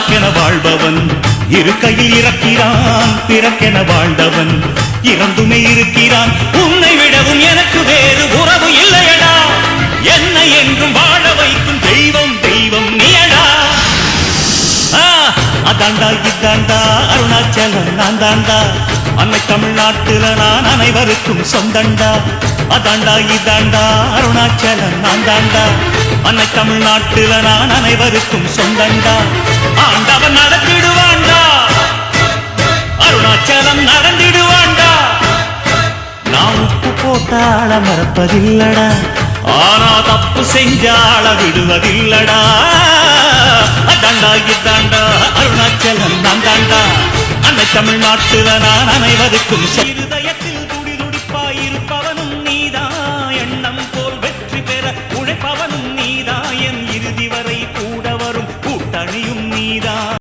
தனக்கென வாழ்பவன் இருக்கையில் இறக்கிறான் பிறக்கென வாழ்ந்தவன் இறந்துமே இருக்கிறான் உன்னை விடவும் எனக்கு வேறு உறவு இல்லையடா என்னை என்றும் வாழ வைக்கும் தெய்வம் தெய்வம் நீயடா அதாண்டா இதாண்டா அருணாச்சலம் நான் தாண்டா அன்னை தமிழ்நாட்டுல நான் அனைவருக்கும் சொந்தண்டா அதாண்டா இதாண்டா அருணாச்சலம் நான் தாண்டா அன்னை தமிழ்நாட்டுல நான் அனைவருக்கும் சொந்தண்டா ஆண்டவன் நடத்திடுவாண்டா அருணாச்சலம் நடந்திடுவாண்டா நான் உப்பு போட்டாள மறப்பதில்லடா ஆனா தப்பு செஞ்சாள விடுவதில்லடா அதாண்டா இதாண்டா அருணாச்சலம் நான் தாண்டா அன்னை தமிழ்நாட்டுல நான் அனைவருக்கும் இருதயத்தில் துடிதுடிப்பாயிருப்பவனும் நீதான் எண்ணம் போல் வெற்றி பெற உழைப்பவனும் நீதான் என் இறுதி வரை கூட வரும் கூட்டணியும் நீதான்